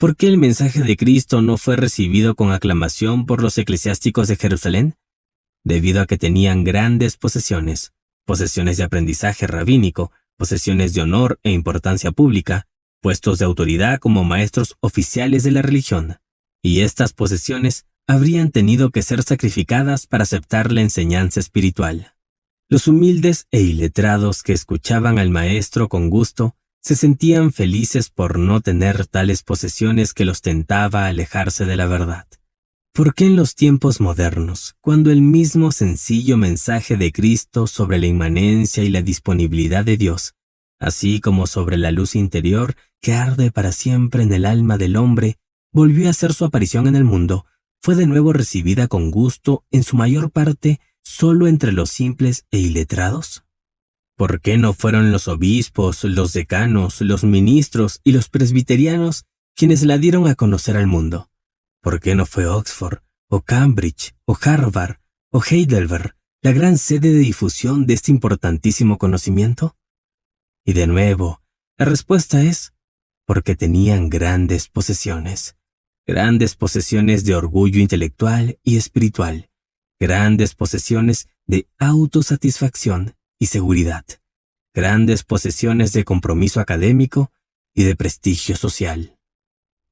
¿Por qué el mensaje de Cristo no fue recibido con aclamación por los eclesiásticos de Jerusalén? Debido a que tenían grandes posesiones de aprendizaje rabínico, posesiones de honor e importancia pública, puestos de autoridad como maestros oficiales de la religión. Y estas posesiones habrían tenido que ser sacrificadas para aceptar la enseñanza espiritual. Los humildes e iletrados que escuchaban al maestro con gusto se sentían felices por no tener tales posesiones que los tentaba a alejarse de la verdad. ¿Por qué en los tiempos modernos, cuando el mismo sencillo mensaje de Cristo sobre la inmanencia y la disponibilidad de Dios, así como sobre la luz interior que arde para siempre en el alma del hombre, volvió a hacer su aparición en el mundo, fue de nuevo recibida con gusto en su mayor parte solo entre los simples e iletrados? ¿Por qué no fueron los obispos, los decanos, los ministros y los presbiterianos quienes la dieron a conocer al mundo? ¿Por qué no fue Oxford, o Cambridge, o Harvard, o Heidelberg la gran sede de difusión de este importantísimo conocimiento? Y de nuevo, la respuesta es porque tenían grandes posesiones de orgullo intelectual y espiritual, grandes posesiones de autosatisfacción y seguridad, grandes posesiones de compromiso académico y de prestigio social.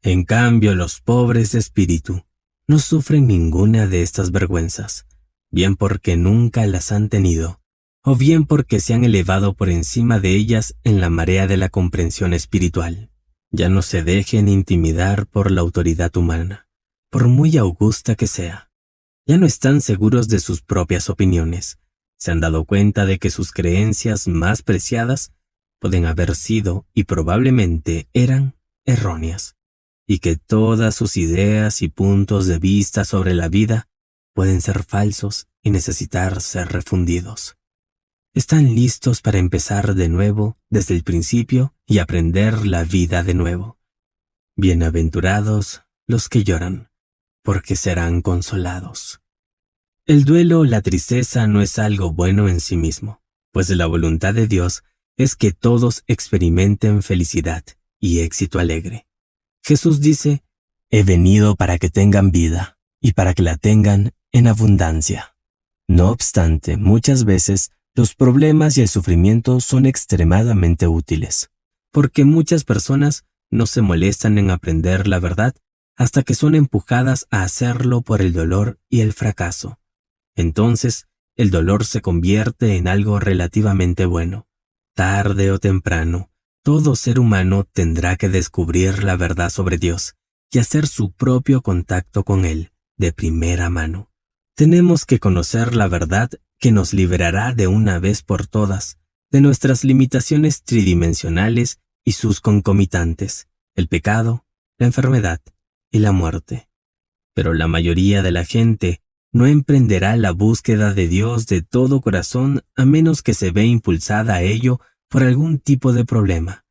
En cambio, los pobres de espíritu no sufren ninguna de estas vergüenzas, bien porque nunca las han tenido, o bien porque se han elevado por encima de ellas en la marea de la comprensión espiritual. Ya no se dejen intimidar por la autoridad humana, por muy augusta que sea. Ya no están seguros de sus propias opiniones. Se han dado cuenta de que sus creencias más preciadas pueden haber sido y probablemente eran erróneas, y que todas sus ideas y puntos de vista sobre la vida pueden ser falsos y necesitar ser refundidos. Están listos para empezar de nuevo desde el principio y aprender la vida de nuevo. Bienaventurados los que lloran, porque serán consolados. El duelo o la tristeza no es algo bueno en sí mismo, pues la voluntad de Dios es que todos experimenten felicidad y éxito alegre. Jesús dice, «He venido para que tengan vida y para que la tengan en abundancia». No obstante, muchas veces los problemas y el sufrimiento son extremadamente útiles, porque muchas personas no se molestan en aprender la verdad hasta que son empujadas a hacerlo por el dolor y el fracaso. Entonces, el dolor se convierte en algo relativamente bueno. Tarde o temprano, todo ser humano tendrá que descubrir la verdad sobre Dios y hacer su propio contacto con Él de primera mano. Tenemos que conocer la verdad que nos liberará de una vez por todas de nuestras limitaciones tridimensionales y sus concomitantes, el pecado, la enfermedad y la muerte. Pero la mayoría de la gente no emprenderá la búsqueda de Dios de todo corazón a menos que se vea impulsada a ello por algún tipo de problema.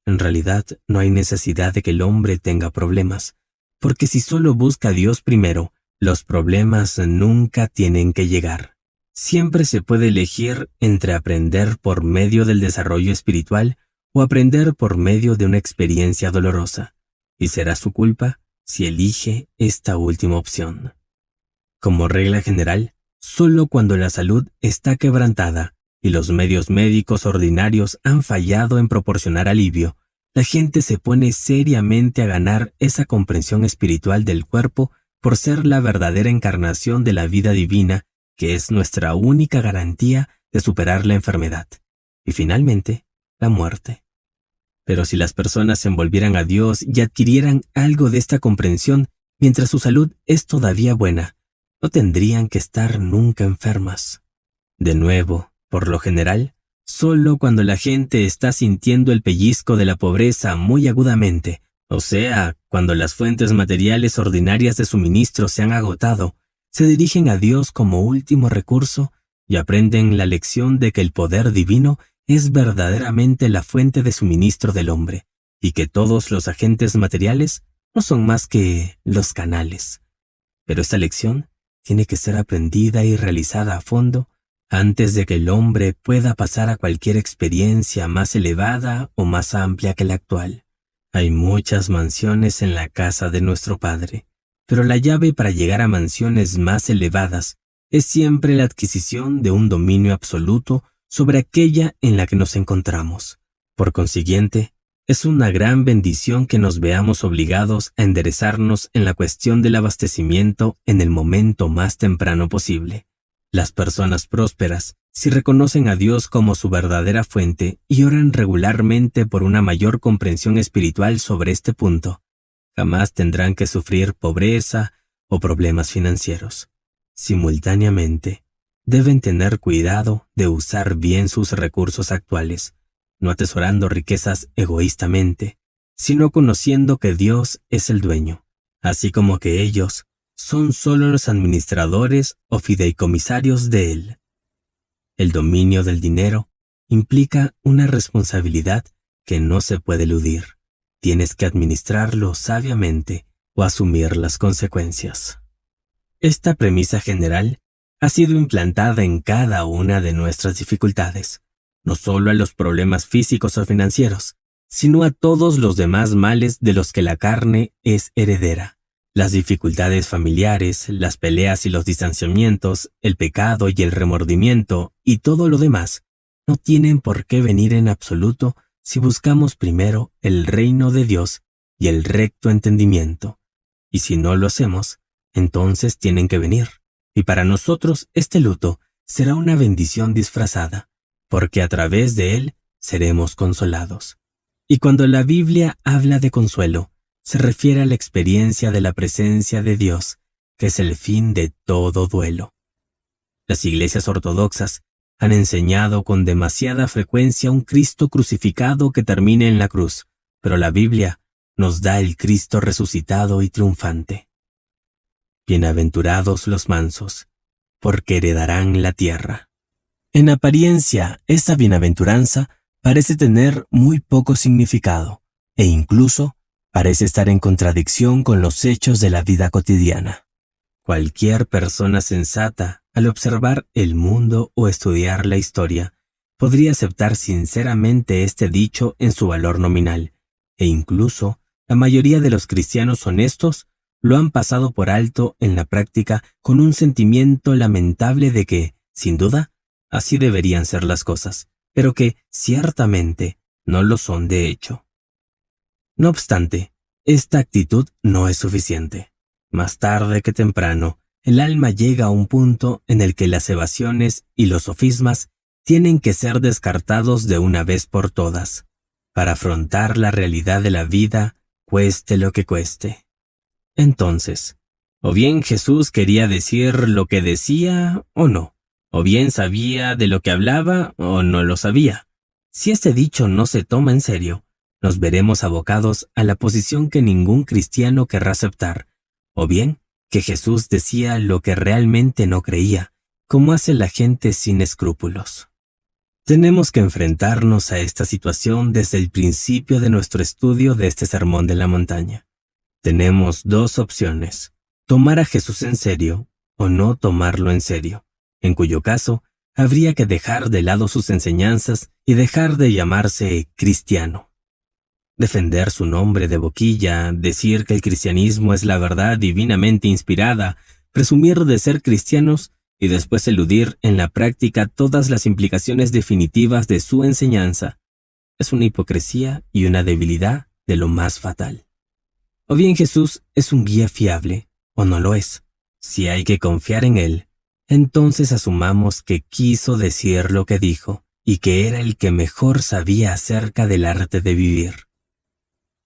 En realidad, no hay necesidad de que el hombre tenga problemas, porque si solo busca a Dios primero, los problemas nunca tienen que llegar. Siempre se puede elegir entre aprender por medio del desarrollo espiritual o aprender por medio de una experiencia dolorosa, y será su culpa si elige esta última opción. Como regla general, solo cuando la salud está quebrantada y los medios médicos ordinarios han fallado en proporcionar alivio, la gente se pone seriamente a ganar esa comprensión espiritual del cuerpo por ser la verdadera encarnación de la vida divina, que es nuestra única garantía de superar la enfermedad y finalmente la muerte. Pero si las personas se envolvieran a Dios y adquirieran algo de esta comprensión mientras su salud es todavía buena, no tendrían que estar nunca enfermas. De nuevo, por lo general, solo cuando la gente está sintiendo el pellizco de la pobreza muy agudamente, o sea, cuando las fuentes materiales ordinarias de suministro se han agotado, se dirigen a Dios como último recurso y aprenden la lección de que el poder divino es verdaderamente la fuente de suministro del hombre, y que todos los agentes materiales no son más que los canales. Pero esta lección tiene que ser aprendida y realizada a fondo antes de que el hombre pueda pasar a cualquier experiencia más elevada o más amplia que la actual. Hay muchas mansiones en la casa de nuestro Padre, pero la llave para llegar a mansiones más elevadas es siempre la adquisición de un dominio absoluto sobre aquella en la que nos encontramos. Por consiguiente, es una gran bendición que nos veamos obligados a enderezarnos en la cuestión del abastecimiento en el momento más temprano posible. Las personas prósperas, si reconocen a Dios como su verdadera fuente y oran regularmente por una mayor comprensión espiritual sobre este punto, jamás tendrán que sufrir pobreza o problemas financieros. Simultáneamente, deben tener cuidado de usar bien sus recursos actuales, no atesorando riquezas egoístamente, sino conociendo que Dios es el dueño, así como que ellos son solo los administradores o fideicomisarios de él. El dominio del dinero implica una responsabilidad que no se puede eludir. Tienes que administrarlo sabiamente o asumir las consecuencias. Esta premisa general ha sido implantada en cada una de nuestras dificultades, no solo a los problemas físicos o financieros, sino a todos los demás males de los que la carne es heredera. Las dificultades familiares, las peleas y los distanciamientos, el pecado y el remordimiento y todo lo demás no tienen por qué venir en absoluto si buscamos primero el reino de Dios y el recto entendimiento. Y si no lo hacemos, entonces tienen que venir. Y para nosotros este luto será una bendición disfrazada, porque a través de él seremos consolados. Y cuando la Biblia habla de consuelo, se refiere a la experiencia de la presencia de Dios, que es el fin de todo duelo. Las iglesias ortodoxas han enseñado con demasiada frecuencia un Cristo crucificado que termina en la cruz, pero la Biblia nos da el Cristo resucitado y triunfante. Bienaventurados los mansos, porque heredarán la tierra. En apariencia, esta bienaventuranza parece tener muy poco significado, e incluso parece estar en contradicción con los hechos de la vida cotidiana. Cualquier persona sensata, al observar el mundo o estudiar la historia, podría aceptar sinceramente este dicho en su valor nominal, e incluso la mayoría de los cristianos honestos lo han pasado por alto en la práctica con un sentimiento lamentable de que, sin duda, así deberían ser las cosas, pero que, ciertamente, no lo son de hecho. No obstante, esta actitud no es suficiente. Más tarde que temprano, el alma llega a un punto en el que las evasiones y los sofismas tienen que ser descartados de una vez por todas, para afrontar la realidad de la vida, cueste lo que cueste. Entonces, o bien Jesús quería decir lo que decía o no, o bien sabía de lo que hablaba o no lo sabía. Si este dicho no se toma en serio, nos veremos abocados a la posición que ningún cristiano querrá aceptar, o bien que Jesús decía lo que realmente no creía, como hace la gente sin escrúpulos. Tenemos que enfrentarnos a esta situación desde el principio de nuestro estudio de este Sermón de la Montaña. Tenemos dos opciones: tomar a Jesús en serio o no tomarlo en serio, en cuyo caso habría que dejar de lado sus enseñanzas y dejar de llamarse cristiano. Defender su nombre de boquilla, decir que el cristianismo es la verdad divinamente inspirada, presumir de ser cristianos y después eludir en la práctica todas las implicaciones definitivas de su enseñanza, es una hipocresía y una debilidad de lo más fatal. O bien Jesús es un guía fiable, o no lo es. Si hay que confiar en él, entonces asumamos que quiso decir lo que dijo y que era el que mejor sabía acerca del arte de vivir.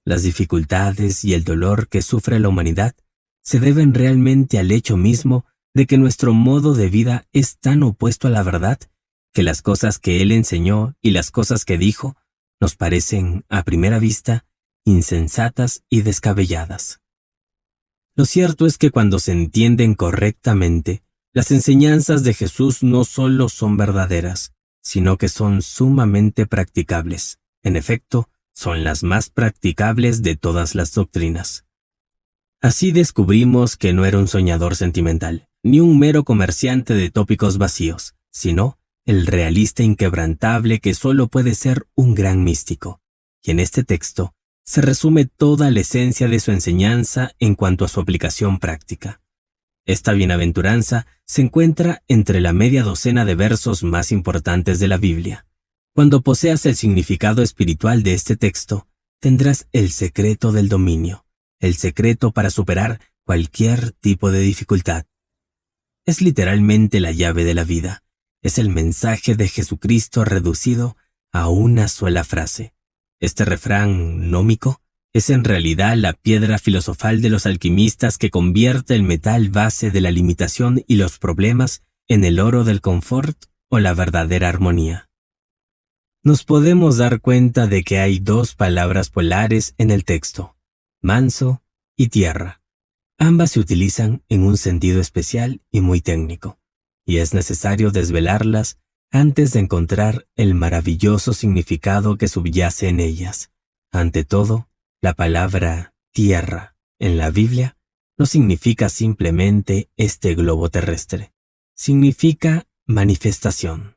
Las dificultades y el dolor que sufre la humanidad se deben realmente al hecho mismo de que nuestro modo de vida es tan opuesto a la verdad que las cosas que él enseñó y las cosas que dijo nos parecen, a primera vista, insensatas y descabelladas. Lo cierto es que cuando se entienden correctamente, las enseñanzas de Jesús no solo son verdaderas, sino que son sumamente practicables. En efecto, son las más practicables de todas las doctrinas. Así descubrimos que no era un soñador sentimental, ni un mero comerciante de tópicos vacíos, sino el realista inquebrantable que solo puede ser un gran místico. Y en este texto se resume toda la esencia de su enseñanza en cuanto a su aplicación práctica. Esta bienaventuranza se encuentra entre la media docena de versos más importantes de la Biblia. Cuando poseas el significado espiritual de este texto, tendrás el secreto del dominio, el secreto para superar cualquier tipo de dificultad. Es literalmente la llave de la vida. Es el mensaje de Jesucristo reducido a una sola frase. Este refrán gnómico es en realidad la piedra filosofal de los alquimistas que convierte el metal base de la limitación y los problemas en el oro del confort o la verdadera armonía. Nos podemos dar cuenta de que hay dos palabras polares en el texto, manso y tierra. Ambas se utilizan en un sentido especial y muy técnico, y es necesario desvelarlas antes de encontrar el maravilloso significado que subyace en ellas. Ante todo, la palabra tierra en la Biblia no significa simplemente este globo terrestre. Significa manifestación.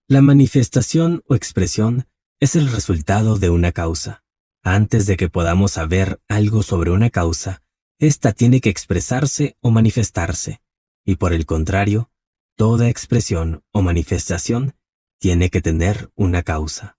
La manifestación o expresión es el resultado de una causa. Antes de que podamos saber algo sobre una causa, ésta tiene que expresarse o manifestarse, y por el contrario, toda expresión o manifestación tiene que tener una causa.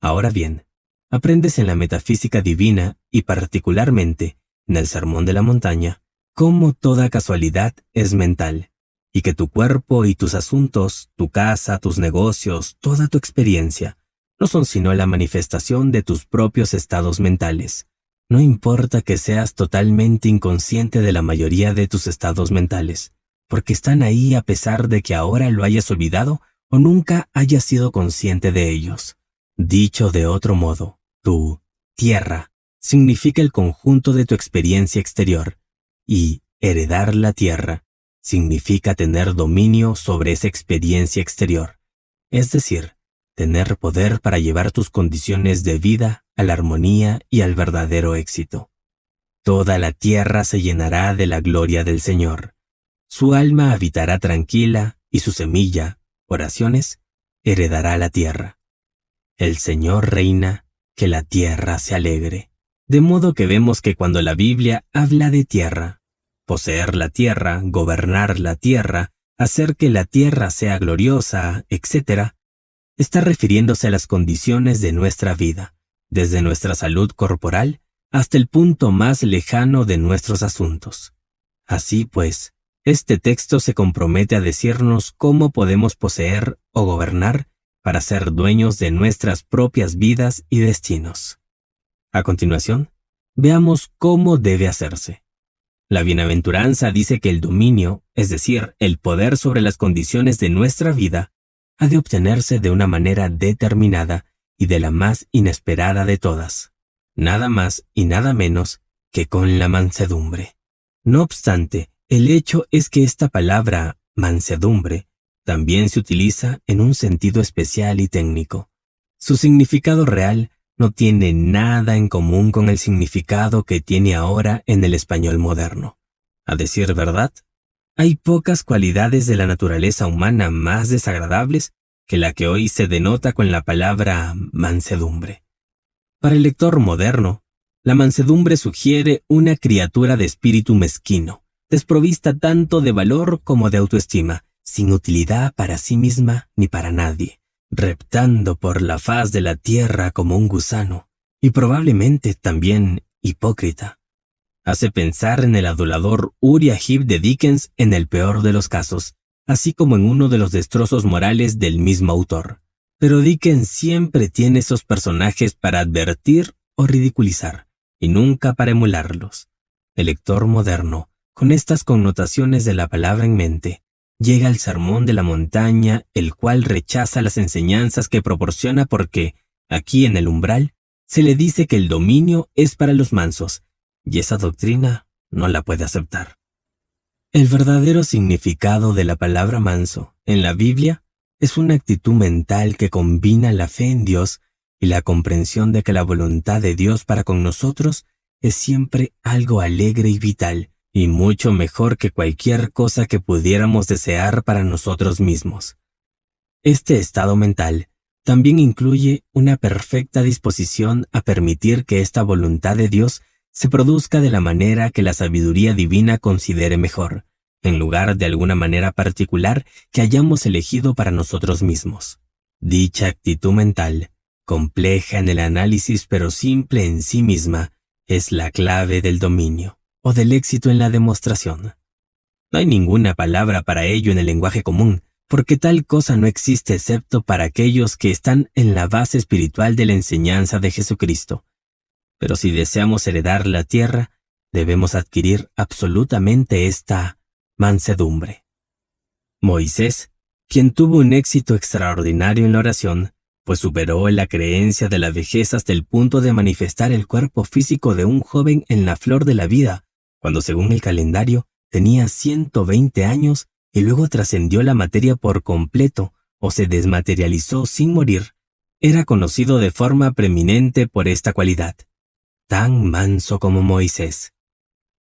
Ahora bien, aprendes en la metafísica divina y particularmente en el Sermón de la Montaña cómo toda casualidad es mental y que tu cuerpo y tus asuntos, tu casa, tus negocios, toda tu experiencia no son sino la manifestación de tus propios estados mentales. No importa que seas totalmente inconsciente de la mayoría de tus estados mentales, porque están ahí a pesar de que ahora lo hayas olvidado o nunca hayas sido consciente de ellos. Dicho de otro modo, tu tierra significa el conjunto de tu experiencia exterior y heredar la tierra significa tener dominio sobre esa experiencia exterior, es decir, tener poder para llevar tus condiciones de vida a la armonía y al verdadero éxito. Toda la tierra se llenará de la gloria del Señor. Su alma habitará tranquila y su semilla, oraciones, heredará la tierra. El Señor reina, que la tierra se alegre. De modo que vemos que cuando la Biblia habla de tierra, poseer la tierra, gobernar la tierra, hacer que la tierra sea gloriosa, etc., está refiriéndose a las condiciones de nuestra vida, desde nuestra salud corporal hasta el punto más lejano de nuestros asuntos. Así pues, este texto se compromete a decirnos cómo podemos poseer o gobernar para ser dueños de nuestras propias vidas y destinos. A continuación, veamos cómo debe hacerse. La bienaventuranza dice que el dominio, es decir, el poder sobre las condiciones de nuestra vida, ha de obtenerse de una manera determinada y de la más inesperada de todas, nada más y nada menos que con la mansedumbre. No obstante, el hecho es que esta palabra, mansedumbre, también se utiliza en un sentido especial y técnico. Su significado real no tiene nada en común con el significado que tiene ahora en el español moderno. A decir verdad, hay pocas cualidades de la naturaleza humana más desagradables que la que hoy se denota con la palabra mansedumbre. Para el lector moderno, la mansedumbre sugiere una criatura de espíritu mezquino, desprovista tanto de valor como de autoestima, sin utilidad para sí misma ni para nadie, reptando por la faz de la tierra como un gusano, y probablemente también hipócrita. Hace pensar en el adulador Uriah Heep de Dickens en el peor de los casos, así como en uno de los destrozos morales del mismo autor. Pero Dickens siempre tiene esos personajes para advertir o ridiculizar, y nunca para emularlos. El lector moderno, con estas connotaciones de la palabra en mente, llega al Sermón de la Montaña, el cual rechaza las enseñanzas que proporciona porque, aquí en el umbral, se le dice que el dominio es para los mansos, y esa doctrina no la puede aceptar. El verdadero significado de la palabra manso en la Biblia es una actitud mental que combina la fe en Dios y la comprensión de que la voluntad de Dios para con nosotros es siempre algo alegre y vital, y mucho mejor que cualquier cosa que pudiéramos desear para nosotros mismos. Este estado mental también incluye una perfecta disposición a permitir que esta voluntad de Dios se produzca de la manera que la sabiduría divina considere mejor, en lugar de alguna manera particular que hayamos elegido para nosotros mismos. Dicha actitud mental, compleja en el análisis pero simple en sí misma, es la clave del dominio o del éxito en la demostración. No hay ninguna palabra para ello en el lenguaje común, porque tal cosa no existe excepto para aquellos que están en la base espiritual de la enseñanza de Jesucristo. Pero si deseamos heredar la tierra, debemos adquirir absolutamente esta mansedumbre. Moisés, quien tuvo un éxito extraordinario en la oración, pues superó la creencia de la vejez hasta el punto de manifestar el cuerpo físico de un joven en la flor de la vida, cuando según el calendario tenía 120 años y luego trascendió la materia por completo o se desmaterializó sin morir, era conocido de forma preeminente por esta cualidad. Tan manso como Moisés.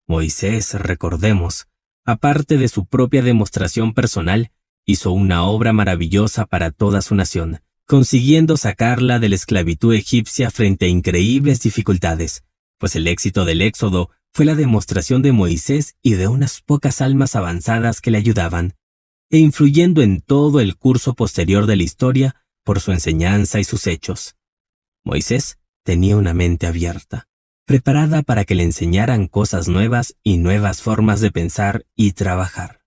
Moisés, recordemos, aparte de su propia demostración personal, hizo una obra maravillosa para toda su nación, consiguiendo sacarla de la esclavitud egipcia frente a increíbles dificultades, pues el éxito del éxodo fue la demostración de Moisés y de unas pocas almas avanzadas que le ayudaban, e influyendo en todo el curso posterior de la historia por su enseñanza y sus hechos. Moisés tenía una mente abierta, preparada para que le enseñaran cosas nuevas y nuevas formas de pensar y trabajar.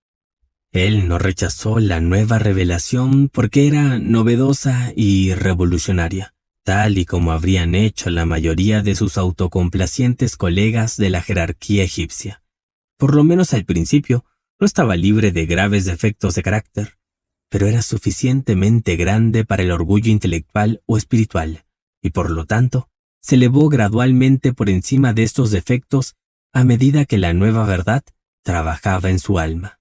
Él no rechazó la nueva revelación porque era novedosa y revolucionaria, tal y como habrían hecho la mayoría de sus autocomplacientes colegas de la jerarquía egipcia. Por lo menos al principio, no estaba libre de graves defectos de carácter, pero era suficientemente grande para el orgullo intelectual o espiritual, y por lo tanto, se elevó gradualmente por encima de estos defectos a medida que la nueva verdad trabajaba en su alma.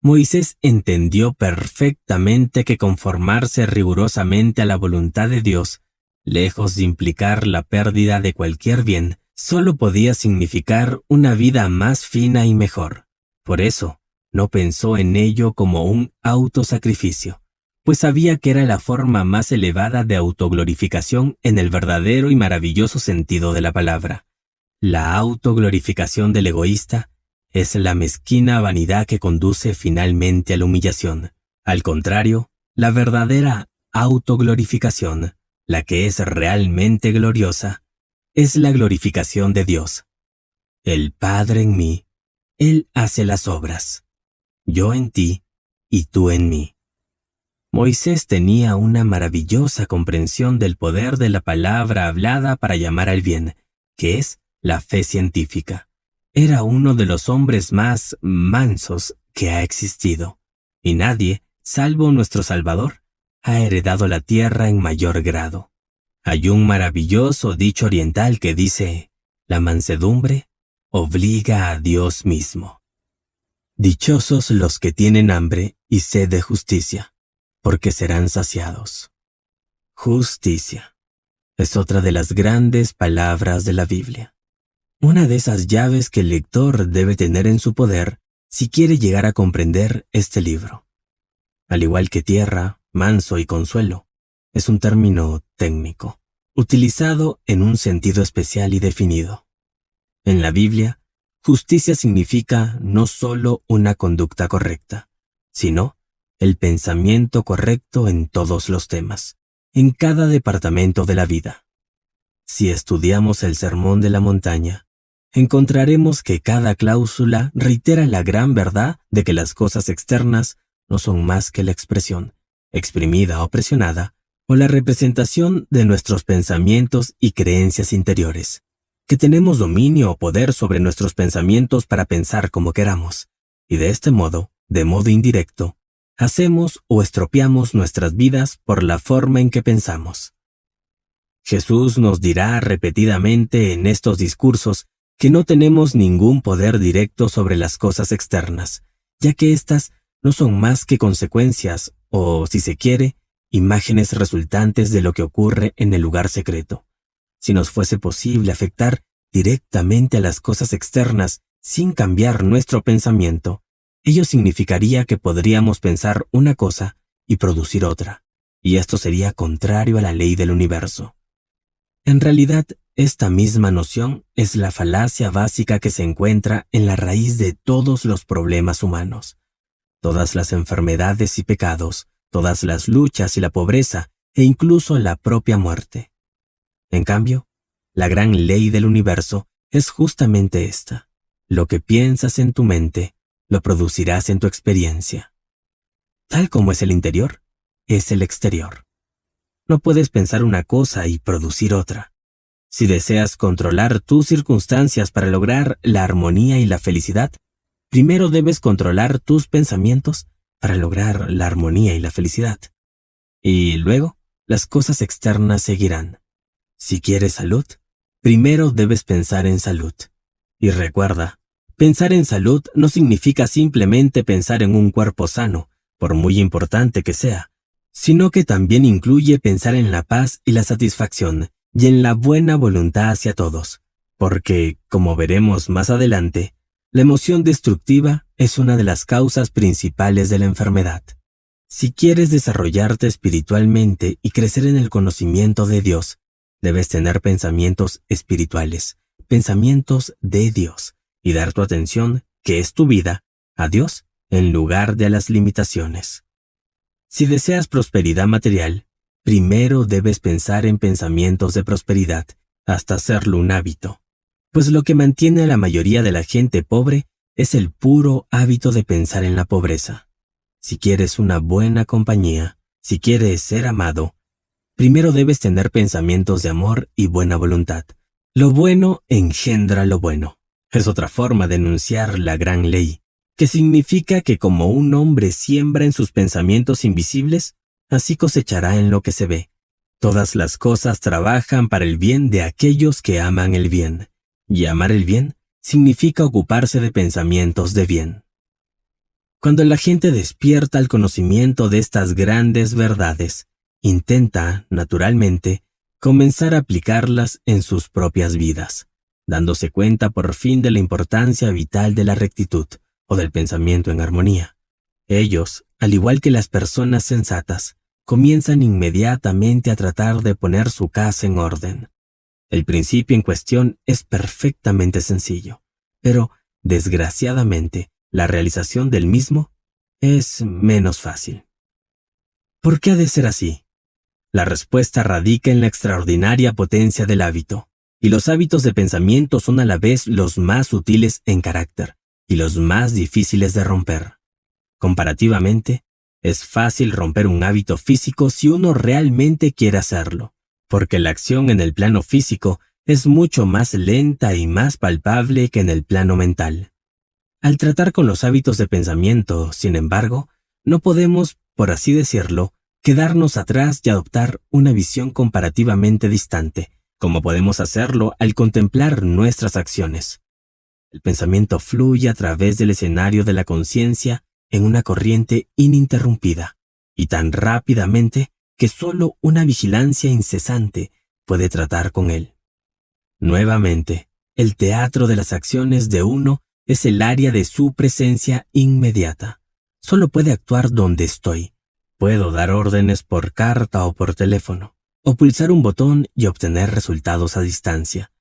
Moisés entendió perfectamente que conformarse rigurosamente a la voluntad de Dios, lejos de implicar la pérdida de cualquier bien, solo podía significar una vida más fina y mejor. Por eso, no pensó en ello como un autosacrificio, pues sabía que era la forma más elevada de autoglorificación en el verdadero y maravilloso sentido de la palabra. La autoglorificación del egoísta es la mezquina vanidad que conduce finalmente a la humillación. Al contrario, la verdadera autoglorificación, la que es realmente gloriosa, es la glorificación de Dios. El Padre en mí, Él hace las obras. Yo en ti y tú en mí. Moisés tenía una maravillosa comprensión del poder de la palabra hablada para llamar al bien, que es la fe científica. Era uno de los hombres más mansos que ha existido, y nadie, salvo nuestro Salvador, ha heredado la tierra en mayor grado. Hay un maravilloso dicho oriental que dice, la mansedumbre obliga a Dios mismo. Dichosos los que tienen hambre y sed de justicia, porque serán saciados. Justicia es otra de las grandes palabras de la Biblia. Una de esas llaves que el lector debe tener en su poder si quiere llegar a comprender este libro. Al igual que tierra, manso y consuelo, es un término técnico, utilizado en un sentido especial y definido. En la Biblia, justicia significa no solo una conducta correcta, sino el pensamiento correcto en todos los temas, en cada departamento de la vida. Si estudiamos el Sermón de la Montaña, encontraremos que cada cláusula reitera la gran verdad de que las cosas externas no son más que la expresión, exprimida o presionada, o la representación de nuestros pensamientos y creencias interiores, que tenemos dominio o poder sobre nuestros pensamientos para pensar como queramos, y de este modo, de modo indirecto, hacemos o estropeamos nuestras vidas por la forma en que pensamos. Jesús nos dirá repetidamente en estos discursos que no tenemos ningún poder directo sobre las cosas externas, ya que éstas no son más que consecuencias o, si se quiere, imágenes resultantes de lo que ocurre en el lugar secreto. Si nos fuese posible afectar directamente a las cosas externas sin cambiar nuestro pensamiento, ello significaría que podríamos pensar una cosa y producir otra, y esto sería contrario a la ley del universo. En realidad, esta misma noción es la falacia básica que se encuentra en la raíz de todos los problemas humanos. Todas las enfermedades y pecados, todas las luchas y la pobreza, e incluso la propia muerte. En cambio, la gran ley del universo es justamente esta. Lo que piensas en tu mente, lo producirás en tu experiencia. Tal como es el interior, es el exterior. No puedes pensar una cosa y producir otra. Si deseas controlar tus circunstancias para lograr la armonía y la felicidad, primero debes controlar tus pensamientos para lograr la armonía y la felicidad. Y luego, las cosas externas seguirán. Si quieres salud, primero debes pensar en salud. Y recuerda, pensar en salud no significa simplemente pensar en un cuerpo sano, por muy importante que sea, sino que también incluye pensar en la paz y la satisfacción y en la buena voluntad hacia todos, porque, como veremos más adelante, la emoción destructiva es una de las causas principales de la enfermedad. Si quieres desarrollarte espiritualmente y crecer en el conocimiento de Dios, debes tener pensamientos espirituales, pensamientos de Dios, y dar tu atención, que es tu vida, a Dios en lugar de a las limitaciones. Si deseas prosperidad material, primero debes pensar en pensamientos de prosperidad, hasta hacerlo un hábito, pues lo que mantiene a la mayoría de la gente pobre es el puro hábito de pensar en la pobreza. Si quieres una buena compañía, si quieres ser amado, primero debes tener pensamientos de amor y buena voluntad. Lo bueno engendra lo bueno. Es otra forma de enunciar la gran ley, que significa que como un hombre siembra en sus pensamientos invisibles, así cosechará en lo que se ve. Todas las cosas trabajan para el bien de aquellos que aman el bien, y amar el bien significa ocuparse de pensamientos de bien. Cuando la gente despierta al conocimiento de estas grandes verdades, intenta, naturalmente, comenzar a aplicarlas en sus propias vidas, dándose cuenta por fin de la importancia vital de la rectitud o del pensamiento en armonía. Ellos, al igual que las personas sensatas, comienzan inmediatamente a tratar de poner su casa en orden. El principio en cuestión es perfectamente sencillo, pero, desgraciadamente, la realización del mismo es menos fácil. ¿Por qué ha de ser así? La respuesta radica en la extraordinaria potencia del hábito, y los hábitos de pensamiento son a la vez los más sutiles en carácter y los más difíciles de romper. Comparativamente, es fácil romper un hábito físico si uno realmente quiere hacerlo, porque la acción en el plano físico es mucho más lenta y más palpable que en el plano mental. Al tratar con los hábitos de pensamiento, sin embargo, no podemos, por así decirlo, quedarnos atrás y adoptar una visión comparativamente distante, como podemos hacerlo al contemplar nuestras acciones. El pensamiento fluye a través del escenario de la conciencia en una corriente ininterrumpida, y tan rápidamente que solo una vigilancia incesante puede tratar con él. Nuevamente, el teatro de las acciones de uno es el área de su presencia inmediata. Solo puede actuar donde estoy. Puedo dar órdenes por carta o por teléfono, o pulsar un botón y obtener resultados a distancia.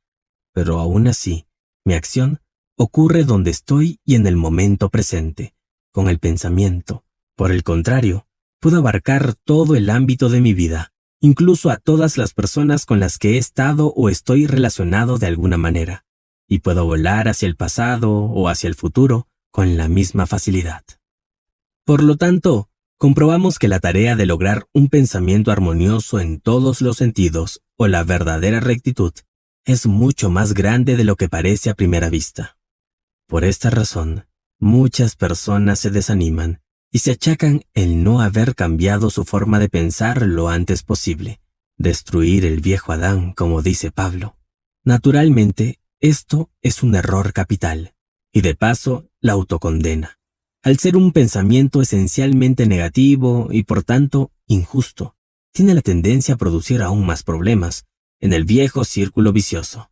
Pero aún así, mi acción ocurre donde estoy y en el momento presente, con el pensamiento. Por el contrario, puedo abarcar todo el ámbito de mi vida, incluso a todas las personas con las que he estado o estoy relacionado de alguna manera, y puedo volar hacia el pasado o hacia el futuro con la misma facilidad. Por lo tanto, comprobamos que la tarea de lograr un pensamiento armonioso en todos los sentidos, o la verdadera rectitud, es mucho más grande de lo que parece a primera vista. Por esta razón, muchas personas se desaniman y se achacan el no haber cambiado su forma de pensar lo antes posible, destruir el viejo Adán, como dice Pablo. Naturalmente, esto es un error capital, y de paso la autocondena, al ser un pensamiento esencialmente negativo y por tanto injusto, tiene la tendencia a producir aún más problemas en el viejo círculo vicioso.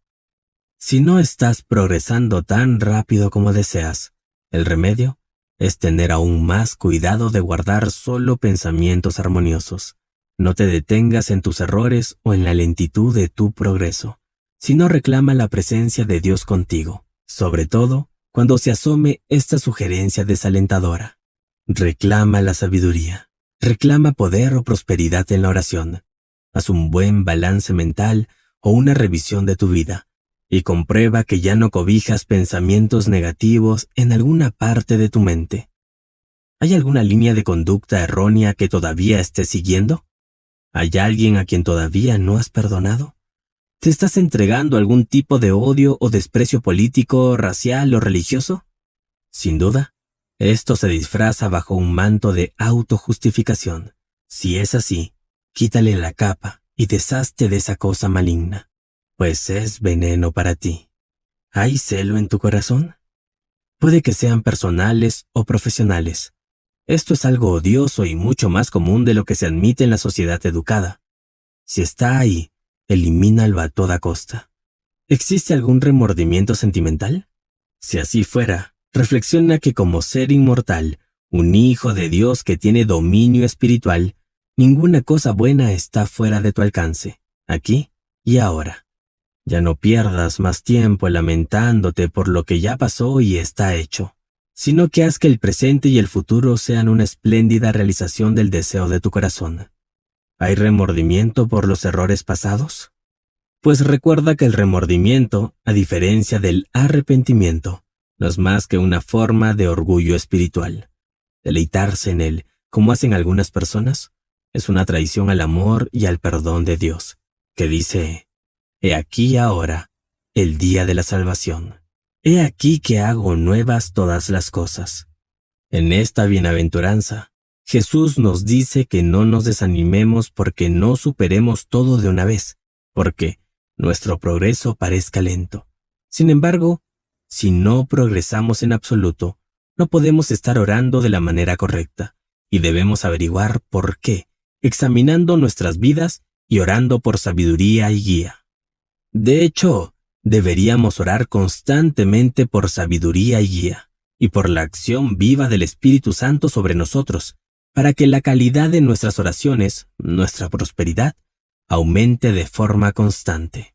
Si no estás progresando tan rápido como deseas, el remedio es tener aún más cuidado de guardar solo pensamientos armoniosos. No te detengas en tus errores o en la lentitud de tu progreso, sino reclama la presencia de Dios contigo, sobre todo cuando se asome esta sugerencia desalentadora. Reclama la sabiduría, reclama poder o prosperidad en la oración. Haz un buen balance mental o una revisión de tu vida y comprueba que ya no cobijas pensamientos negativos en alguna parte de tu mente. ¿Hay alguna línea de conducta errónea que todavía estés siguiendo? ¿Hay alguien a quien todavía no has perdonado? ¿Te estás entregando a algún tipo de odio o desprecio político, racial o religioso? Sin duda, esto se disfraza bajo un manto de autojustificación. Si es así, quítale la capa y deshazte de esa cosa maligna, pues es veneno para ti. ¿Hay celo en tu corazón? Puede que sean personales o profesionales. Esto es algo odioso y mucho más común de lo que se admite en la sociedad educada. Si está ahí, elimínalo a toda costa. ¿Existe algún remordimiento sentimental? Si así fuera, reflexiona que como ser inmortal, un hijo de Dios que tiene dominio espiritual, ninguna cosa buena está fuera de tu alcance, aquí y ahora. Ya no pierdas más tiempo lamentándote por lo que ya pasó y está hecho, sino que haz que el presente y el futuro sean una espléndida realización del deseo de tu corazón. ¿Hay remordimiento por los errores pasados? Pues recuerda que el remordimiento, a diferencia del arrepentimiento, no es más que una forma de orgullo espiritual. Deleitarse en él, como hacen algunas personas, es una traición al amor y al perdón de Dios, que dice: «He aquí ahora el día de la salvación. He aquí que hago nuevas todas las cosas». En esta bienaventuranza, Jesús nos dice que no nos desanimemos porque no superemos todo de una vez, porque nuestro progreso parezca lento. Sin embargo, si no progresamos en absoluto, no podemos estar orando de la manera correcta, y debemos averiguar por qué, examinando nuestras vidas y orando por sabiduría y guía. De hecho, deberíamos orar constantemente por sabiduría y guía, y por la acción viva del Espíritu Santo sobre nosotros, para que la calidad de nuestras oraciones, nuestra prosperidad, aumente de forma constante.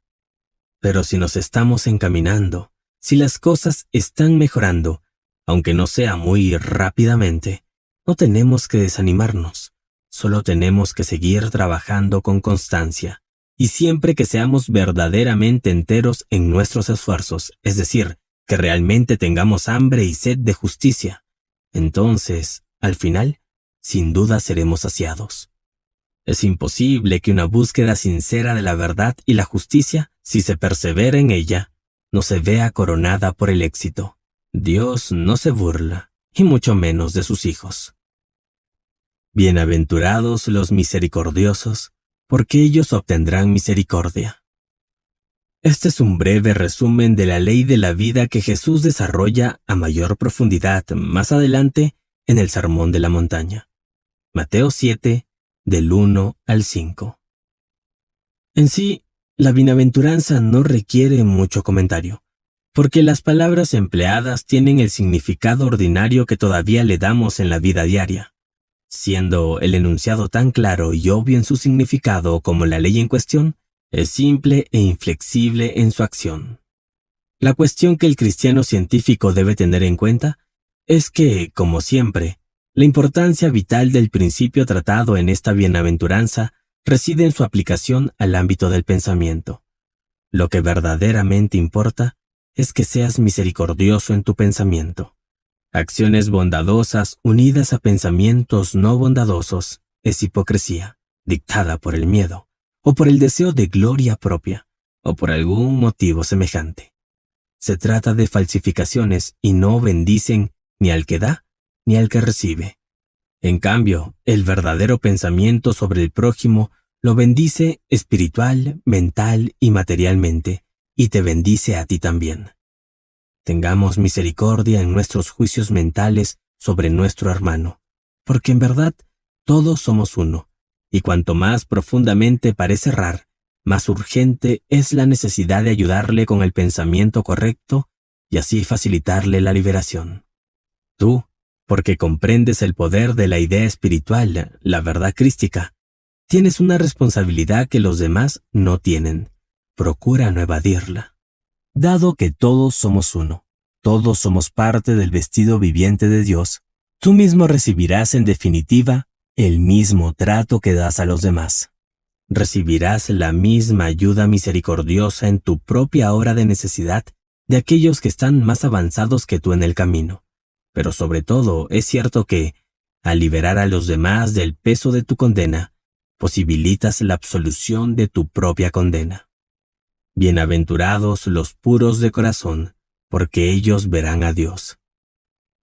Pero si nos estamos encaminando, si las cosas están mejorando, aunque no sea muy rápidamente, no tenemos que desanimarnos, solo tenemos que seguir trabajando con constancia, y siempre que seamos verdaderamente enteros en nuestros esfuerzos, es decir, que realmente tengamos hambre y sed de justicia, entonces, al final, sin duda seremos saciados. Es imposible que una búsqueda sincera de la verdad y la justicia, si se persevera en ella, no se vea coronada por el éxito. Dios no se burla, y mucho menos de sus hijos. Bienaventurados los misericordiosos, porque ellos obtendrán misericordia. Este es un breve resumen de la ley de la vida que Jesús desarrolla a mayor profundidad más adelante en el Sermón de la Montaña. Mateo 7, del 1 al 5. En sí, la bienaventuranza no requiere mucho comentario, porque las palabras empleadas tienen el significado ordinario que todavía le damos en la vida diaria, siendo el enunciado tan claro y obvio en su significado como la ley en cuestión, es simple e inflexible en su acción. La cuestión que el cristiano científico debe tener en cuenta es que, como siempre, la importancia vital del principio tratado en esta bienaventuranza reside en su aplicación al ámbito del pensamiento. Lo que verdaderamente importa es que seas misericordioso en tu pensamiento. Acciones bondadosas unidas a pensamientos no bondadosos es hipocresía, dictada por el miedo, o por el deseo de gloria propia, o por algún motivo semejante. Se trata de falsificaciones y no bendicen ni al que da ni al que recibe. En cambio, el verdadero pensamiento sobre el prójimo lo bendice espiritual, mental y materialmente, y te bendice a ti también. Tengamos misericordia en nuestros juicios mentales sobre nuestro hermano, porque en verdad todos somos uno, y cuanto más profundamente parece errar, más urgente es la necesidad de ayudarle con el pensamiento correcto y así facilitarle la liberación. Tú, porque comprendes el poder de la idea espiritual, la verdad crística, Tienes una responsabilidad que los demás no tienen. Procura no evadirla. Dado que todos somos uno, todos somos parte del vestido viviente de Dios, tú mismo recibirás en definitiva el mismo trato que das a los demás. Recibirás la misma ayuda misericordiosa en tu propia hora de necesidad de aquellos que están más avanzados que tú en el camino. Pero sobre todo, es cierto que, al liberar a los demás del peso de tu condena, posibilitas la absolución de tu propia condena. Bienaventurados los puros de corazón, porque ellos verán a Dios.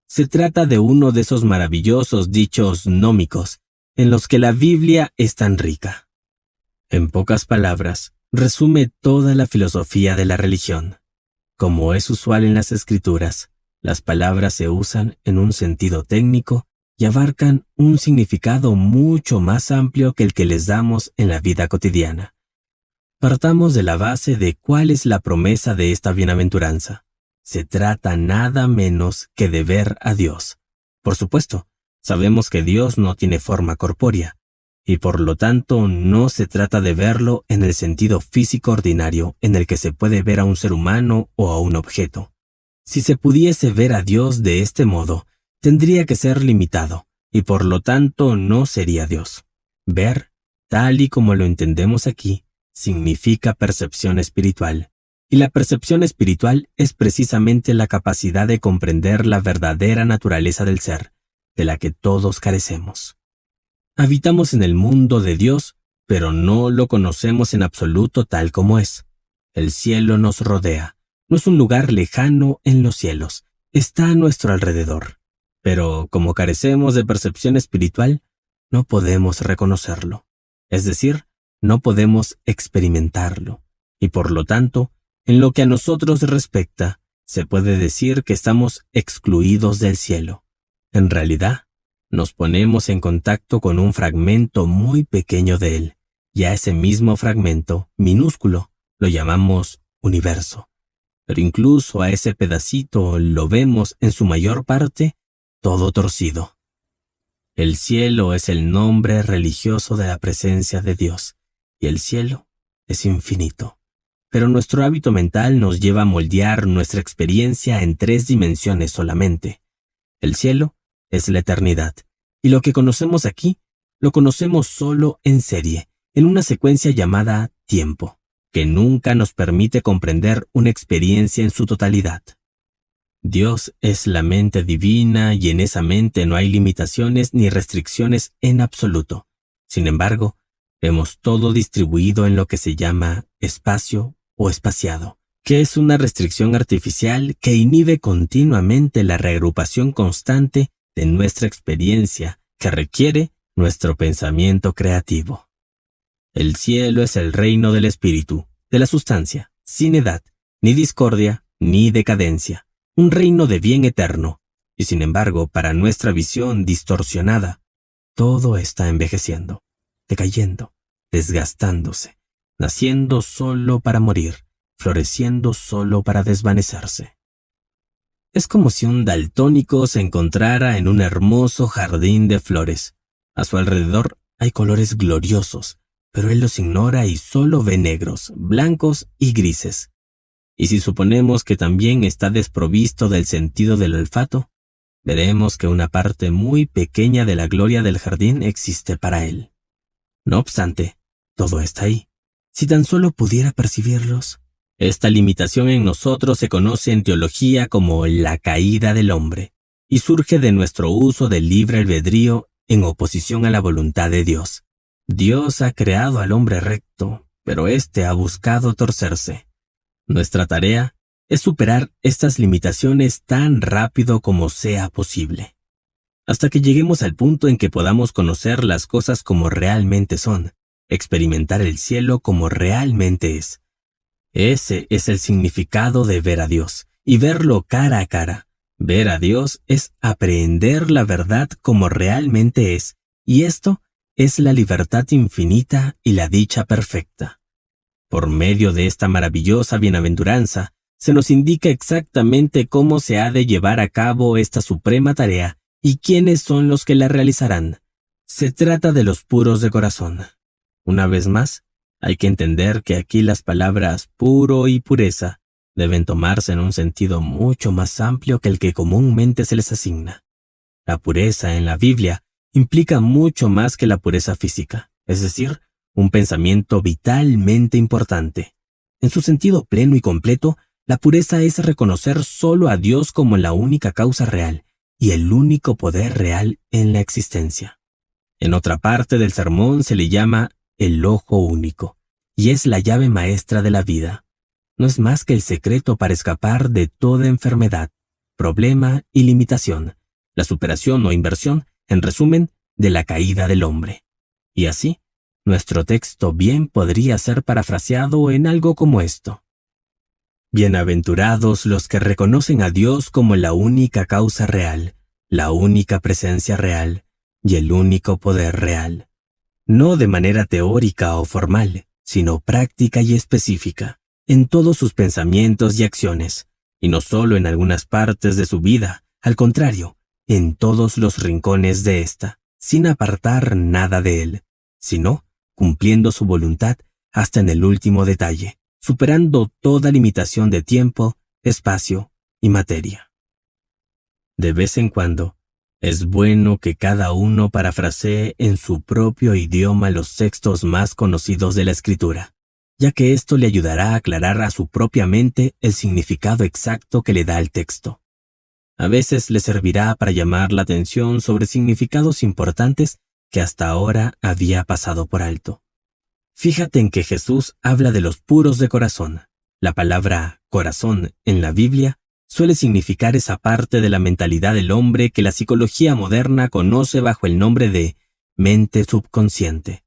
Se trata de uno de esos maravillosos dichos gnómicos en los que la Biblia es tan rica. En pocas palabras, resume toda la filosofía de la religión. Como es usual en las Escrituras, las palabras se usan en un sentido técnico y abarcan un significado mucho más amplio que el que les damos en la vida cotidiana. Partamos de la base de cuál es la promesa de esta bienaventuranza. Se trata nada menos que de ver a Dios. Por supuesto, sabemos que Dios no tiene forma corpórea, y por lo tanto no se trata de verlo en el sentido físico ordinario en el que se puede ver a un ser humano o a un objeto. Si se pudiese ver a Dios de este modo, tendría que ser limitado, y por lo tanto no sería Dios. Ver, tal y como lo entendemos aquí, significa percepción espiritual, y la percepción espiritual es precisamente la capacidad de comprender la verdadera naturaleza del ser, de la que todos carecemos. Habitamos en el mundo de Dios, pero no lo conocemos en absoluto tal como es. El cielo nos rodea. No es un lugar lejano en los cielos. Está a nuestro alrededor. Pero como carecemos de percepción espiritual, no podemos reconocerlo. Es decir, no podemos experimentarlo. Y por lo tanto, en lo que a nosotros respecta, se puede decir que estamos excluidos del cielo. En realidad, nos ponemos en contacto con un fragmento muy pequeño de él, y a ese mismo fragmento, minúsculo, lo llamamos universo. Pero incluso a ese pedacito lo vemos en su mayor parte todo torcido. El cielo es el nombre religioso de la presencia de Dios, y el cielo es infinito. Pero nuestro hábito mental nos lleva a moldear nuestra experiencia en 3 dimensiones solamente. El cielo es la eternidad, y lo que conocemos aquí, lo conocemos solo en serie, en una secuencia llamada tiempo, que nunca nos permite comprender una experiencia en su totalidad. Dios es la mente divina y en esa mente no hay limitaciones ni restricciones en absoluto. Sin embargo, vemos todo distribuido en lo que se llama espacio o espaciado, que es una restricción artificial que inhibe continuamente la reagrupación constante de nuestra experiencia que requiere nuestro pensamiento creativo. El cielo es el reino del espíritu, de la sustancia, sin edad, ni discordia, ni decadencia, un reino de bien eterno, y sin embargo, para nuestra visión distorsionada, todo está envejeciendo, decayendo, desgastándose, naciendo solo para morir, floreciendo solo para desvanecerse. Es como si un daltónico se encontrara en un hermoso jardín de flores. A su alrededor hay colores gloriosos, pero él los ignora y solo ve negros, blancos y grises. Y si suponemos que también está desprovisto del sentido del olfato, veremos que una parte muy pequeña de la gloria del jardín existe para él. No obstante, todo está ahí. Si tan solo pudiera percibirlos. Esta limitación en nosotros se conoce en teología como la caída del hombre, y surge de nuestro uso del libre albedrío en oposición a la voluntad de Dios. Dios ha creado al hombre recto, pero éste ha buscado torcerse. Nuestra tarea es superar estas limitaciones tan rápido como sea posible, hasta que lleguemos al punto en que podamos conocer las cosas como realmente son, experimentar el cielo como realmente es. Ese es el significado de ver a Dios, y verlo cara a cara. Ver a Dios es aprehender la verdad como realmente es, y esto es la libertad infinita y la dicha perfecta. Por medio de esta maravillosa bienaventuranza, se nos indica exactamente cómo se ha de llevar a cabo esta suprema tarea y quiénes son los que la realizarán. Se trata de los puros de corazón. Una vez más, hay que entender que aquí las palabras puro y pureza deben tomarse en un sentido mucho más amplio que el que comúnmente se les asigna. La pureza en la Biblia implica mucho más que la pureza física, es decir, un pensamiento vitalmente importante. En su sentido pleno y completo, la pureza es reconocer solo a Dios como la única causa real y el único poder real en la existencia. En otra parte del sermón se le llama el ojo único, y es la llave maestra de la vida. No es más que el secreto para escapar de toda enfermedad, problema y limitación, la superación o inversión, en resumen, de la caída del hombre. Y así, nuestro texto bien podría ser parafraseado en algo como esto. Bienaventurados los que reconocen a Dios como la única causa real, la única presencia real y el único poder real. No de manera teórica o formal, sino práctica y específica, en todos sus pensamientos y acciones, y no solo en algunas partes de su vida, al contrario, en todos los rincones de ésta, sin apartar nada de él, sino cumpliendo su voluntad hasta en el último detalle, superando toda limitación de tiempo, espacio y materia. De vez en cuando, es bueno que cada uno parafrasee en su propio idioma los textos más conocidos de la Escritura, ya que esto le ayudará a aclarar a su propia mente el significado exacto que le da el texto. A veces le servirá para llamar la atención sobre significados importantes que hasta ahora había pasado por alto. Fíjate en que Jesús habla de los puros de corazón. La palabra corazón en la Biblia suele significar esa parte de la mentalidad del hombre que la psicología moderna conoce bajo el nombre de mente subconsciente.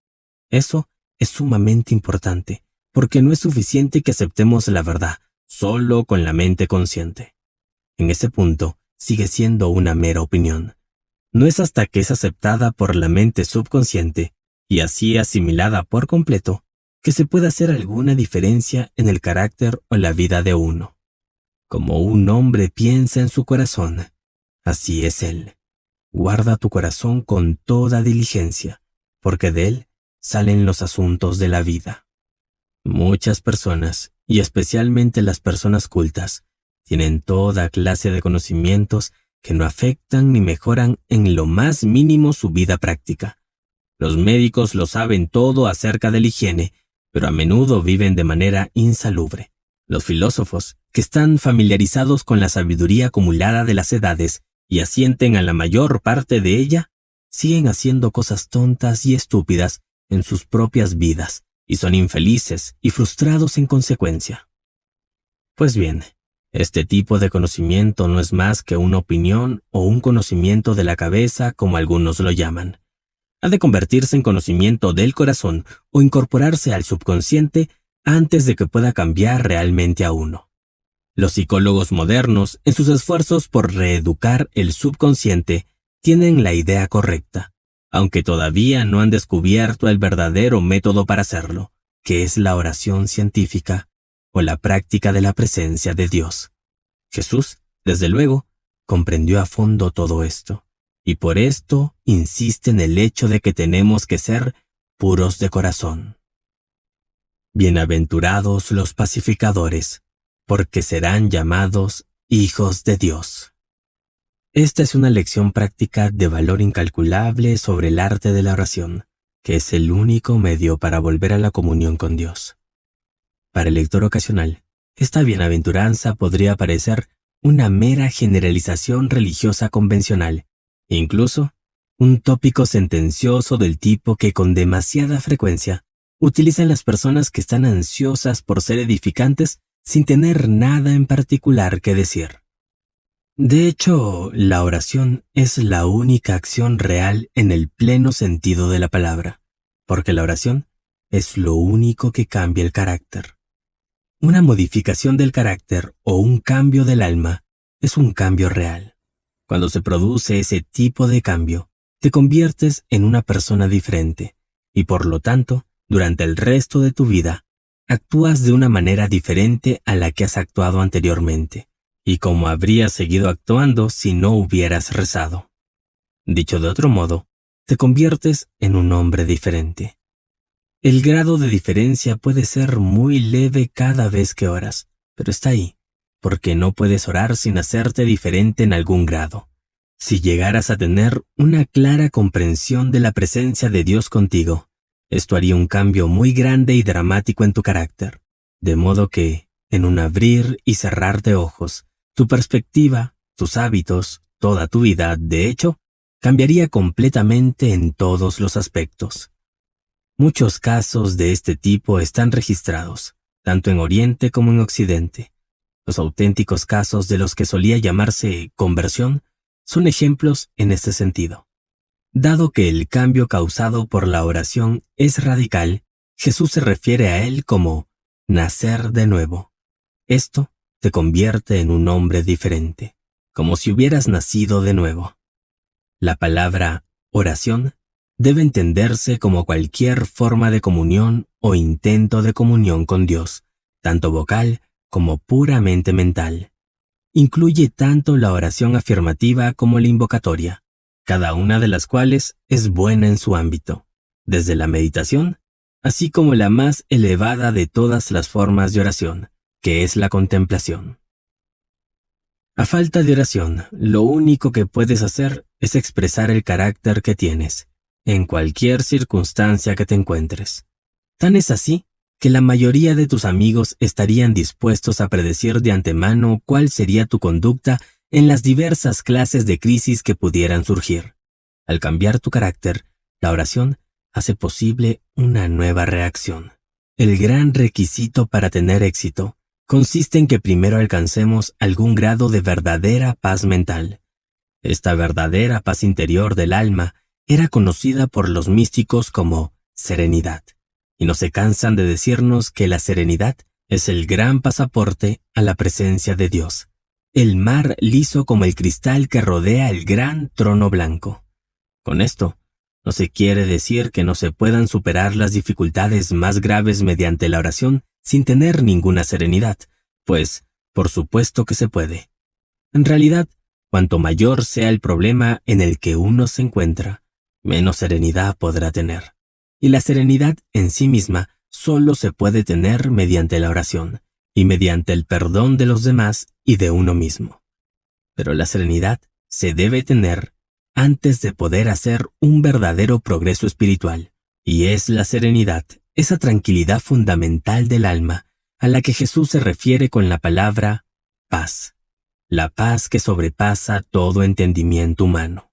Eso es sumamente importante, porque no es suficiente que aceptemos la verdad solo con la mente consciente. En ese punto, sigue siendo una mera opinión. No es hasta que es aceptada por la mente subconsciente y así asimilada por completo, que se puede hacer alguna diferencia en el carácter o la vida de uno. Como un hombre piensa en su corazón, así es él. Guarda tu corazón con toda diligencia, porque de él salen los asuntos de la vida. Muchas personas, y especialmente las personas cultas, tienen toda clase de conocimientos que no afectan ni mejoran en lo más mínimo su vida práctica. Los médicos lo saben todo acerca de la higiene, pero a menudo viven de manera insalubre. Los filósofos, que están familiarizados con la sabiduría acumulada de las edades y asienten a la mayor parte de ella, siguen haciendo cosas tontas y estúpidas en sus propias vidas y son infelices y frustrados en consecuencia. Pues bien, este tipo de conocimiento no es más que una opinión o un conocimiento de la cabeza, como algunos lo llaman. Ha de convertirse en conocimiento del corazón o incorporarse al subconsciente antes de que pueda cambiar realmente a uno. Los psicólogos modernos, en sus esfuerzos por reeducar el subconsciente, tienen la idea correcta, aunque todavía no han descubierto el verdadero método para hacerlo, que es la oración científica o la práctica de la presencia de Dios. Jesús, desde luego, comprendió a fondo todo esto. Y por esto insiste en el hecho de que tenemos que ser puros de corazón. Bienaventurados los pacificadores, porque serán llamados hijos de Dios. Esta es una lección práctica de valor incalculable sobre el arte de la oración, que es el único medio para volver a la comunión con Dios. Para el lector ocasional, esta bienaventuranza podría parecer una mera generalización religiosa convencional, incluso un tópico sentencioso del tipo que con demasiada frecuencia utilizan las personas que están ansiosas por ser edificantes sin tener nada en particular que decir. De hecho, la oración es la única acción real en el pleno sentido de la palabra, porque la oración es lo único que cambia el carácter. Una modificación del carácter o un cambio del alma es un cambio real. Cuando se produce ese tipo de cambio, te conviertes en una persona diferente y por lo tanto, durante el resto de tu vida, actúas de una manera diferente a la que has actuado anteriormente y como habrías seguido actuando si no hubieras rezado. Dicho de otro modo, te conviertes en un hombre diferente. El grado de diferencia puede ser muy leve cada vez que oras, pero está ahí, porque no puedes orar sin hacerte diferente en algún grado. Si llegaras a tener una clara comprensión de la presencia de Dios contigo, esto haría un cambio muy grande y dramático en tu carácter, de modo que, en un abrir y cerrar de ojos, tu perspectiva, tus hábitos, toda tu vida, de hecho, cambiaría completamente en todos los aspectos. Muchos casos de este tipo están registrados, tanto en Oriente como en Occidente. Los auténticos casos de los que solía llamarse conversión son ejemplos en este sentido. Dado que el cambio causado por la oración es radical, Jesús se refiere a él como nacer de nuevo. Esto te convierte en un hombre diferente, como si hubieras nacido de nuevo. La palabra oración debe entenderse como cualquier forma de comunión o intento de comunión con Dios, tanto vocal como puramente mental. Incluye tanto la oración afirmativa como la invocatoria, cada una de las cuales es buena en su ámbito, desde la meditación, así como la más elevada de todas las formas de oración, que es la contemplación. A falta de oración, lo único que puedes hacer es expresar el carácter que tienes, en cualquier circunstancia que te encuentres. Tan es así que la mayoría de tus amigos estarían dispuestos a predecir de antemano cuál sería tu conducta en las diversas clases de crisis que pudieran surgir. Al cambiar tu carácter, la oración hace posible una nueva reacción. El gran requisito para tener éxito consiste en que primero alcancemos algún grado de verdadera paz mental. Esta verdadera paz interior del alma era conocida por los místicos como serenidad, y no se cansan de decirnos que la serenidad es el gran pasaporte a la presencia de Dios, el mar liso como el cristal que rodea el gran trono blanco. Con esto, no se quiere decir que no se puedan superar las dificultades más graves mediante la oración sin tener ninguna serenidad, pues, por supuesto que se puede. En realidad, cuanto mayor sea el problema en el que uno se encuentra, menos serenidad podrá tener. Y la serenidad en sí misma solo se puede tener mediante la oración y mediante el perdón de los demás y de uno mismo. Pero la serenidad se debe tener antes de poder hacer un verdadero progreso espiritual, y es la serenidad, esa tranquilidad fundamental del alma, a la que Jesús se refiere con la palabra paz, la paz que sobrepasa todo entendimiento humano.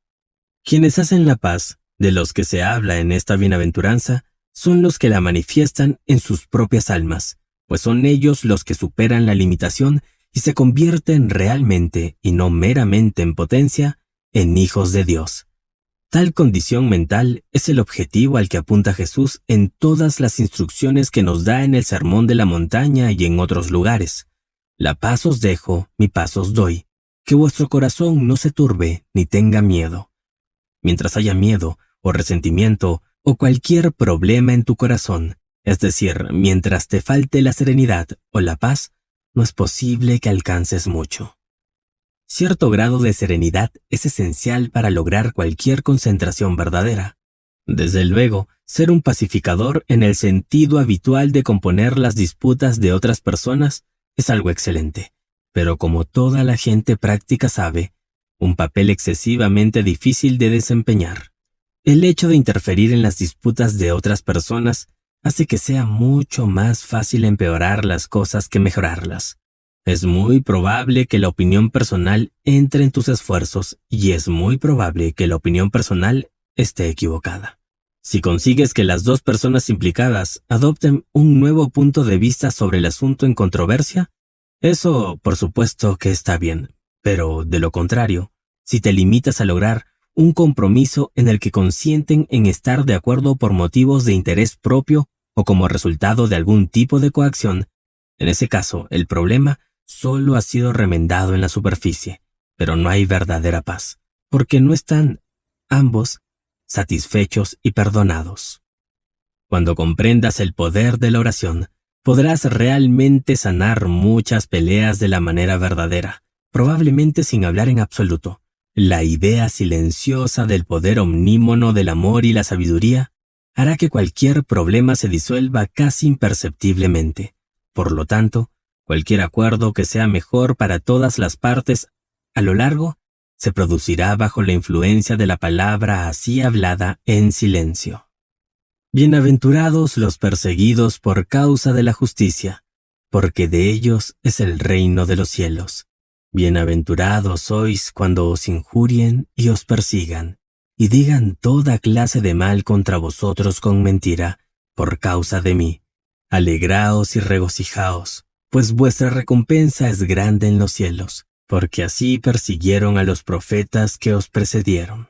Quienes hacen la paz, de los que se habla en esta bienaventuranza, son los que la manifiestan en sus propias almas, pues son ellos los que superan la limitación y se convierten realmente, y no meramente en potencia, en hijos de Dios. Tal condición mental es el objetivo al que apunta Jesús en todas las instrucciones que nos da en el Sermón de la Montaña y en otros lugares. La paz os dejo, mi paz os doy, que vuestro corazón no se turbe ni tenga miedo. Mientras haya miedo o resentimiento o cualquier problema en tu corazón, es decir, mientras te falte la serenidad o la paz, no es posible que alcances mucho. Cierto grado de serenidad es esencial para lograr cualquier concentración verdadera. Desde luego, ser un pacificador en el sentido habitual de componer las disputas de otras personas es algo excelente, pero como toda la gente práctica sabe, un papel excesivamente difícil de desempeñar. El hecho de interferir en las disputas de otras personas hace que sea mucho más fácil empeorar las cosas que mejorarlas. Es muy probable que la opinión personal entre en tus esfuerzos y es muy probable que la opinión personal esté equivocada. Si consigues que las dos personas implicadas adopten un nuevo punto de vista sobre el asunto en controversia, eso por supuesto que está bien, pero de lo contrario, si te limitas a lograr un compromiso en el que consienten en estar de acuerdo por motivos de interés propio o como resultado de algún tipo de coacción, en ese caso el problema solo ha sido remendado en la superficie, pero no hay verdadera paz, porque no están ambos satisfechos y perdonados. Cuando comprendas el poder de la oración, podrás realmente sanar muchas peleas de la manera verdadera, probablemente sin hablar en absoluto. La idea silenciosa del poder omnímono del amor y la sabiduría hará que cualquier problema se disuelva casi imperceptiblemente. Por lo tanto, cualquier acuerdo que sea mejor para todas las partes a lo largo se producirá bajo la influencia de la palabra así hablada en silencio. Bienaventurados los perseguidos por causa de la justicia, porque de ellos es el reino de los cielos. Bienaventurados sois cuando os injurien y os persigan, y digan toda clase de mal contra vosotros con mentira, por causa de mí. Alegraos y regocijaos, pues vuestra recompensa es grande en los cielos, porque así persiguieron a los profetas que os precedieron.